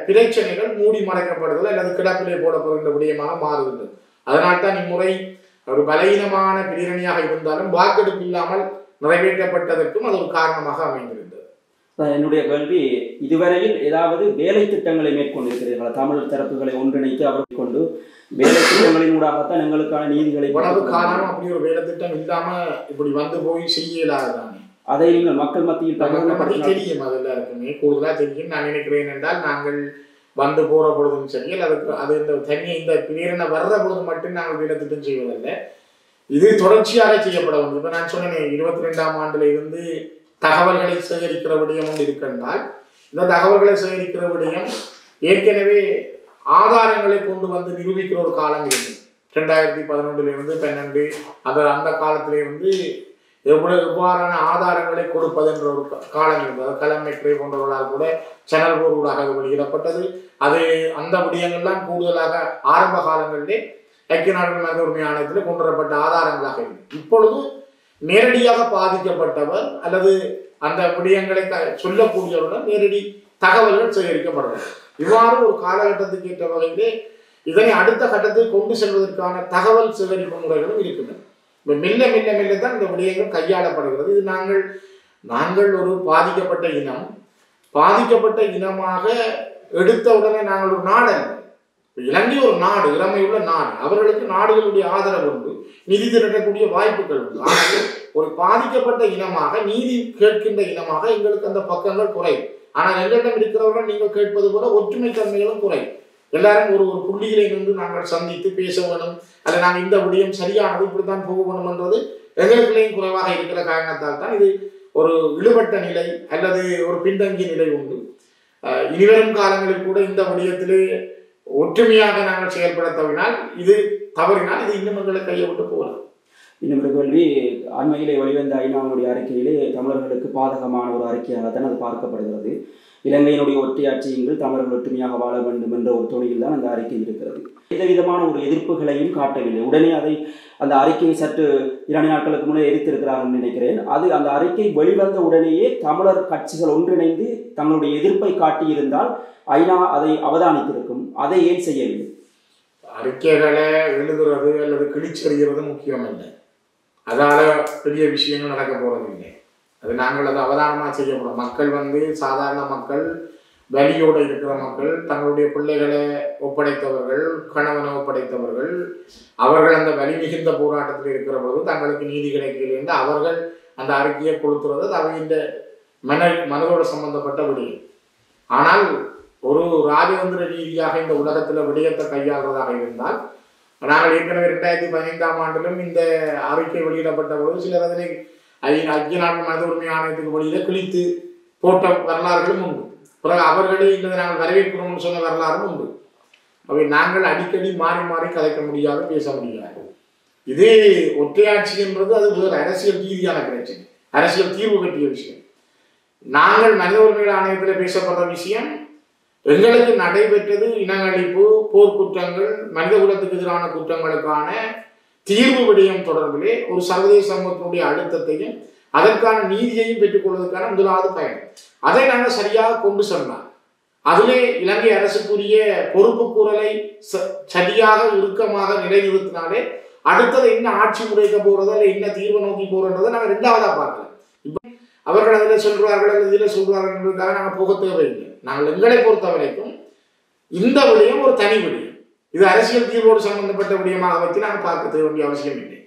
பிரச்சனைகள் மூடி மறைக்கப்படுதல் அல்லது கிடப்பிலே போடப்படுகின்ற விடயமாக மாறுகின்றது. அதனால்தான் இம்முறை ஒரு பலவீனமான பிரேரணியாக இருந்தாலும் வாக்கெடுப்பு இல்லாமல் நிறைவேற்றப்பட்டதற்கும் அது ஒரு காரணமாக அமைந்திருந்தது. என்னுடைய கேள்வி, இதுவரையில் ஏதாவது வேலை திட்டங்களை மேற்கொண்டிருக்கிறீர்களா? தமிழ் தரப்புகளை ஒன்றிணைத்து அவர்கள் கொண்டு வேலை திட்டங்களின் ஊடாகத்தான் எங்களுக்கான நீதிகளை உணவு காலம் அப்படி ஒரு வேலை திட்டம் இல்லாம இப்படி வந்து போய் செய்யலாதானே. அதை நீங்கள் மக்கள் மத்தியில் தெரியும், அது எல்லாருக்குமே கூடுதலா தெரியும். நான் நினைக்கிறேன் என்றால் நாங்கள் வந்து போற பொழுதும் சரி, அதுக்கு அது இந்த தண்ணி இந்த பிரேரணை வர்ற பொழுது மட்டும் நாங்கள் வேலை திட்டம் செய்வதில்லை, இது தொடர்ச்சியாக செய்யப்பட வேண்டும். இப்போ நான் சொன்னேன் 22ஆம் ஆண்டுல இருந்து தகவல்களை சேகரிக்கிற விடயம் ஒன்று இருக்கின்றால் இந்த தகவல்களை சேகரிக்கிற விடயம் ஏற்கனவே ஆதாரங்களை கொண்டு வந்து நிரூபிக்கிற ஒரு காலம் இருந்தது. 2011 அந்த காலத்திலிருந்து எவ்வாறான ஆதாரங்களை கொடுப்பது என்ற ஒரு காலம் இருந்தது. கலமைக்கை போன்றவர்களால் கூட சேனல் ஊடாக வெளியிடப்பட்டது. அது அந்த விடயங்கள்லாம் கூடுதலாக ஆரம்ப காலங்களிலே ஐக்கிய நாடுகள் மனித உரிமை ஆணையத்தில் கொண்டு வரப்பட்ட ஆதாரங்களாக இருந்தது. இப்பொழுது நேரடியாக பாதிக்கப்பட்டவர் அல்லது அந்த விடயங்களை சொல்லக்கூடியவர்கள் நேரடி தகவல்கள் சேகரிக்கப்படுறது. இவ்வாறு ஒரு காலகட்டத்துக்கு ஏற்ற வகையிலே இதனை அடுத்த கட்டத்தில் கொண்டு செல்வதற்கான தகவல் சேகரிப்பு முறைகளும் இருக்கின்றன. மெல்ல மெல்ல மெல்ல தான் இந்த விடயங்கள் கையாளப்படுகிறது. இது நாங்கள் ஒரு பாதிக்கப்பட்ட இனமாக எடுத்த உடனே நாங்கள் ஒரு நாடு அல்ல. இலங்கை ஒரு நாடு, இளமையுள்ள நாடு. அவர்களுக்கு நாடுகளுடைய ஆதரவு உண்டு, நிதி திரட்டக்கூடிய வாய்ப்புகள் உண்டு. ஆனால் ஒரு பாதிக்கப்பட்ட இனமாக, நீதி கேட்கின்ற இனமாக எங்களுக்கு அந்த பக்கங்கள் குறையும். ஆனால் எங்களிடம் இருக்கிறவர்கள் நீங்கள் கேட்பது போல ஒற்றுமை தன்மைகளும் குறையும். எல்லாரும் ஒரு புள்ளியிலே நின்று நாங்கள் சந்தித்து பேச வேணும், அல்ல நாங்கள் இந்த விடயம் சரியானது இப்படித்தான் போக வேணும் என்றது எங்களுக்குள்ளேயும் குறைவாக இருக்கிற காரணத்தால் தான் இது ஒரு இழுபட்ட நிலை அல்லது ஒரு பின்தங்கிய நிலை உண்டு. இனிவரும் காலங்களில் கூட இந்த விடயத்திலே ஒற்றுமையாக நாங்கள் செயல்பட தவினால் இது இன்னும் எங்களை கையை விட்டு போகலாம். இன்னும் ஒரு கேள்வி, அண்மையிலே வெளிவந்த ஐநாவுடைய அறிக்கையிலே தமிழர்களுக்கு பாதகமான ஒரு அறிக்கையாகத்தான் அது பார்க்கப்படுகிறது. இலங்கையினுடைய ஒற்றையாட்சியின் தமிழர்கள் ஒற்றுமையாக வாழ வேண்டும் என்ற ஒரு தொழில் தான் அந்த அறிக்கை இருக்கிறது. எந்த விதமான ஒரு எதிர்ப்புகளையும் காட்டவில்லை. உடனே அந்த அறிக்கையை சற்று 2 நாட்களுக்கு முன்னே எரித்திருக்கிறார்கள் நினைக்கிறேன். அந்த அறிக்கை வெளிவந்த உடனேயே தமிழர் கட்சிகள் ஒன்றிணைந்து தங்களுடைய எதிர்ப்பை காட்டியிருந்தால் ஐநா அதை அவதானித்திருக்கும். அதை ஏன் செய்யவில்லை? அறிக்கைகளை எழுதுறது அல்லது கிழிச்செறிகிறது முக்கியம் இல்லை. அதால பெரிய விஷயங்கள் நடக்க போறதில்லை. அது நாங்கள் அதை அவதானமாக செய்யப்படும். மக்கள் சாதாரண மக்கள், வலியோடு இருக்கிற மக்கள், தங்களுடைய பிள்ளைகளை ஒப்படைத்தவர்கள், கணவனை ஒப்படைத்தவர்கள், அவர்கள் அந்த வலி மிகுந்த போராட்டத்தில் இருக்கிற பொழுது தங்களுக்கு நீதி கிடைக்கவில்லை என்று அவர்கள் அந்த அறிக்கையை கொடுத்துறது அவையின் மனதோடு சம்பந்தப்பட்ட விடயம். ஆனால் ஒரு ராஜதந்திர ரீதியாக இந்த உலகத்தில் விடயத்தை கையாள்வதாக இருந்தால், நாங்கள் ஏற்கனவே 2015 இந்த அறிக்கை வெளியிடப்பட்ட பொழுது சிலர் அதனை ஐக்கிய நாடுகள் மனித உரிமை ஆணையத்துக்கு வெளியில கிழித்து போட்ட வரலாறுகளும் உண்டு. பிறகு அவர்களே இல்லை நாங்கள் வரவேற்கிறோம்னு சொன்ன வரலாறும் உண்டு. அவை நாங்கள் அடிக்கடி மாறி மாறி கதைக்க முடியாது, பேச முடியாது. இதே ஒற்றையாட்சி என்பது அது வேறு அரசியல் ரீதியான பிரச்சனை, அரசியல் தீர்வு பற்றிய விஷயம். நாங்கள் மனித உரிமைகள் ஆணையத்தில் பேசப்படுற விஷயம் எங்களுக்கு நடைபெற்றது இனஅழிப்பு, போர்க்குற்றங்கள், மனித குலத்துக்கு எதிரான குற்றங்களுக்கான தீர்வு விடயம் தொடர்பிலே ஒரு சர்வதேச சமூகத்தினுடைய அழுத்தத்தையும் அதற்கான நீதியையும் பெற்றுக்கொள்வதற்கான முதலாவது பயணம். அதை நாங்கள் சரியாக கொண்டு சொன்னோம். அதிலே இலங்கை அரசுக்குரிய பொறுப்பு கூறலை சரியாக இறுக்கமாக நிலைநிறுத்தினாலே அடுத்தது என்ன ஆட்சி முறைக்க போறதோ இல்லை என்ன தீர்வு நோக்கி போறன்றதை நாங்கள் 2வதா பார்க்கலாம். இப்போ அவர்கள் அதில் சொல்றார்கள் அல்லது இதில் சொல்றார்கள் என்பதற்காக நாங்கள் போக தேவையில்லை. நாங்கள் எங்களை பொறுத்த வரைக்கும் இந்த விடயம் ஒரு தனி விடயம். இது அரசியல் தீர்வோடு சம்பந்தப்பட்ட விடயமாக வச்சு நாங்கள் பார்க்க வேண்டிய அவசியம் இல்லை.